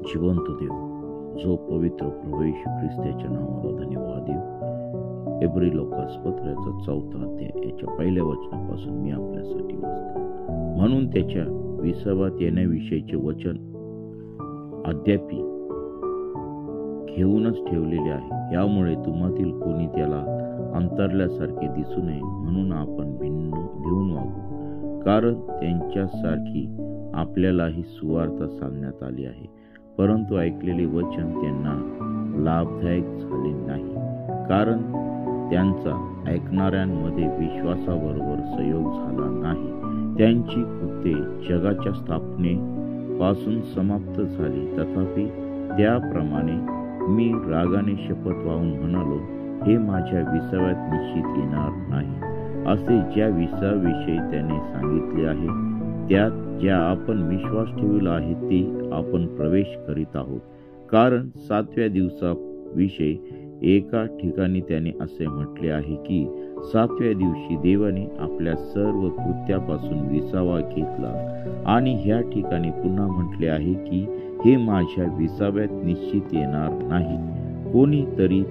जिवंत देव, जो पवित्र प्रभू येशू ख्रिस्ताच्या नावाला धन्यवाद देव. इब्री लोकास पत्राचा 4 अध्याय याच्या पहिल्या वचनापासून मी आपल्यासाठी वाचतो. म्हणून त्याच्या विसाव्यात येण्याविषयीचे वचन अद्यापी घेऊनच ठेवलेले आहे. यामुळे तुम्हातील कोणी त्याला अंतरल्यासारखे दिसू नये म्हणून आपण भिवून वागू, कारण त्यांच्यासारखी आपल्यालाही सुवार्ता सांगण्यात आली आहे. परंतु ऐकलेले वचन त्यांना लाभदायक झाले नाही, कारण त्यांचा ऐकणाऱ्यांमध्ये विश्वासाबरोबर संयोग झाला नाही. त्यांची कृत्ये जगाच्या स्थापनेपासून समाप्त झाली. तथापि त्याप्रमाणे मी रागाने शपथ वाहून म्हणालो, हे माझ्या विसाव्यात निश्चित येणार नाही. असे ज्या विसाव्याविषयी त्याने सांगितले आहे, त्यात ज्या आपण विश्वास ठेवला आहे ते आपण प्रवेश करीत आहोत. कारण 7व्या दिवसाविषयी एका ठिकाणी त्याने असे म्हटले आहे की 7व्या दिवशी देवाने आपल्या सर्व कृत्यापासून विसावा घेतला. आणि ह्या ठिकाणी पुन्हा म्हटले आहे की हे माझ्या विसाव्यात निश्चित येणार नाही. कोणीतरी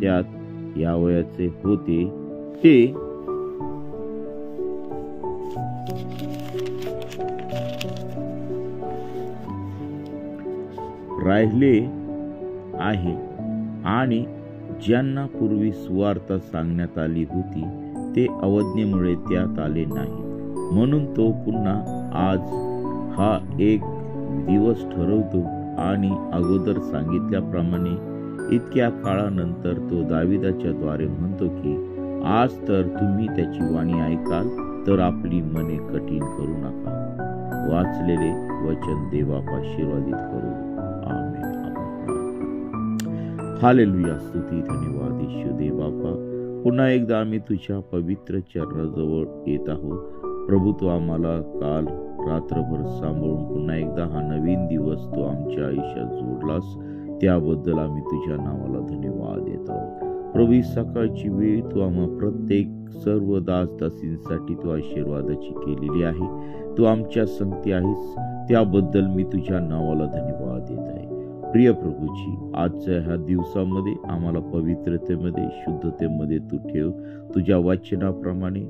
त्यात यावयाचे होते ते राहिले आहे, आणि ज्यांना पूर्वी सुवार्ता सांगण्यात आली होती ते अवज्ञेमुळे त्यात आले नाही. म्हणून तो पुन्हा आज हा एक दिवस ठरवतो आणि अगोदर सांगितल्याप्रमाणे इतक्या काळानंतर तो दाविदाच्या द्वारे म्हणतो की आज तर तुम्ही त्याची वाणी ऐकाल, तर आपली मने कठीण करू नका. वाचलेले वचन देवापा आशीर्वादित करू. आमेन. हालेलुया. स्तुती धन्यवाद येशू देवापा. पुन्हा एकदा आम्ही तुझ्या पवित्र चरणाजवळ येत आहोत. प्रभू, तू आम्हाला काल रात्रभर सांभाळून पुन्हा एकदा हा नवीन दिवस तू आमच्या आयुष्यात जोडलास, त्याबद्दल आम्ही तुझ्या नावाला धन्यवाद देत आहोत. प्रभू, सकाळची वेळ तू आम्हा प्रत्येक सर्व दासदासींसाठी तू आशीर्वादाची केलेली आहे. तू आमच्या संगती आहेस, त्याबद्दल मी तुझ्या नावाला धन्यवाद देत आहे. प्रिय प्रभूजी, आजच्या ह्या दिवसामध्ये आम्हाला पवित्रतेमध्ये, शुद्धतेमध्ये तू ठेव. तुझ्या वचनाप्रमाणे,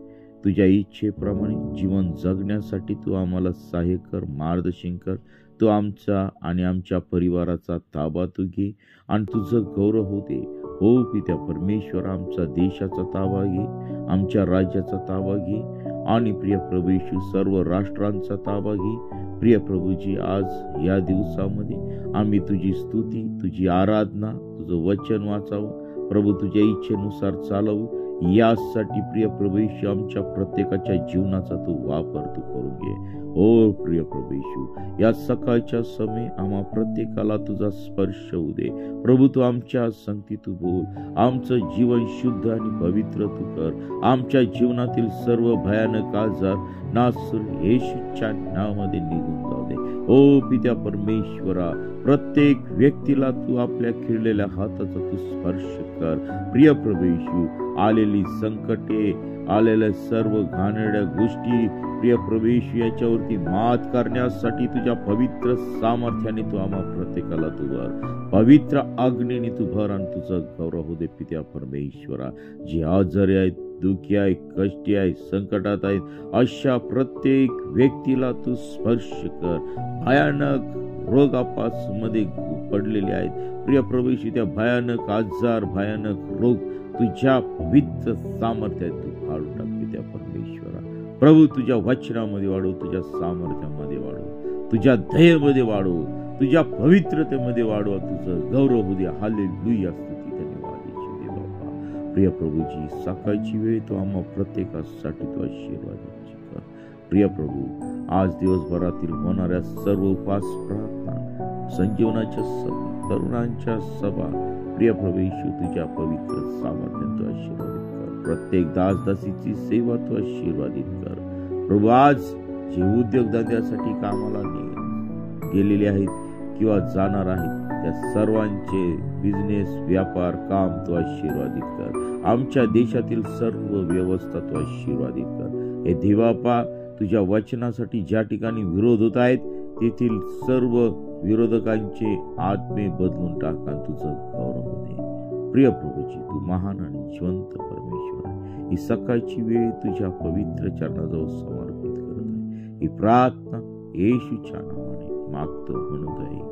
तुझ्या इच्छेप्रमाणे जीवन जगण्यासाठी तू आम्हाला सहाय्य कर, मार्गदर्शन कर. तू आमचा आणि आमच्या परिवाराचा ताबा तू घे आणि तुझं गौरव होऊ दे. हो पित्या परमेश्वर, आमचा देशाचा ताबा घे, आमच्या राज्याचा ताबा घे, आणि प्रिय प्रभू येशू सर्व राष्ट्रांचा ताबा घे. प्रिय प्रभूजी, आज या दिवसामध्ये आम्ही तुझी स्तुती, तुझी आराधना, तुझं वचन वाचावं प्रभू, तुझ्या इच्छेनुसार चालवू. यासाठी प्रिय प्रभू येशू आमच्या प्रत्येकाच्या जीवनाचा तू वापर तू करून घे. ओ प्रिय प्रभू येशू, या सकाळच्या समय आम्हा प्रत्येकाला तुझा स्पर्श होऊ दे. प्रभू, तू आमच्या संगती तू बोल. आमचं जीवन शुद्ध आणि पवित्र तू कर. आमच्या जीवनातील सर्व भयानक आजार नासुर येशूच्या नावामध्ये निघून जाऊ दे. ओ पित्या परमेश्वरा, प्रत्येक व्यक्तीला तू आपल्या खिळलेल्या हाताचा तू स्पर्श कर. प्रिय प्रभू येशू, आलेली संकटे, आलेल्या सर्व घाणेरड्या गोष्टी प्रिय प्रभू येशू याच्यावरती मात करण्यासाठी तुझ्या पवित्र सामर्थ्याने तू आम्हा प्रत्येकाला तू भर. पवित्र अग्नीने तू भर आणि तुझं गौरव होऊ दे. पित्या परमेश्वरा, जे आजारी आहेत, दुःखी आहे, कष्टी आहे, संकटात आहेत, अशा प्रत्येक व्यक्तीला तू स्पर्श कर. भयानक रोगापासून पडलेले आहेत प्रिय प्रभू येशू, त्या भयानक आजार, भयानक रोग तुझ्या पवित्र सामर्थ्यात तू काढून टाक. पित्या परमेश्वरा, प्रभू तुझ्या वचनामध्ये वाढव, तुझ्या सामर्थ्यामध्ये वाढव, तुझ्या दयेमध्ये वाढव, तुझ्या पवित्रतेमध्ये वाढव. तुझं गौरव होऊ दे. हालेलुया. स्तुती धन्यवाद येशू देवा. प्रिय प्रभूजी, सकाळची वेळ तू आम्हा प्रत्येकासाठी तू आशीर्वादाची कर. प्रिय प्रभू, आज दिवसभरातील होणाऱ्या सर्व उपास, प्रार्थना, संजीवनाच्या सभा, तरुणांच्या सभा, प्रिय प्रभू येशू तुझ्या पवित्र सामर्थ्याने तू आशीर्वादित कर. प्रत्येक दासदासीची सेवा तू आशीर्वादित कर. प्रभू, आज जे उद्योगधंद्यासाठी कामाला गेलेले आहेत किंवा जाणार आहेत, त्या सर्वांचे बिझनेस, व्यापार, काम तू आशीर्वादित कर. आमच्या देशातील सर्व व्यवस्था तू आशीर्वादित कर. हे देवापा, तुझ्या वचनासाठी ज्या ठिकाणी विरोध होत आहेत तेथील सर्व विरोधकांचे आत्मे बदलून टाक आणि तुझं गौरव होते. प्रिय प्रभूजी, तू महान आणि जिवंत परमेश्वर आहे. ही सकाळची वेळ तुझ्या पवित्र चरणाजवळ समर्पित करत आहे. ही प्रार्थना येशूच्या नावाने मागतो म्हणत आहे.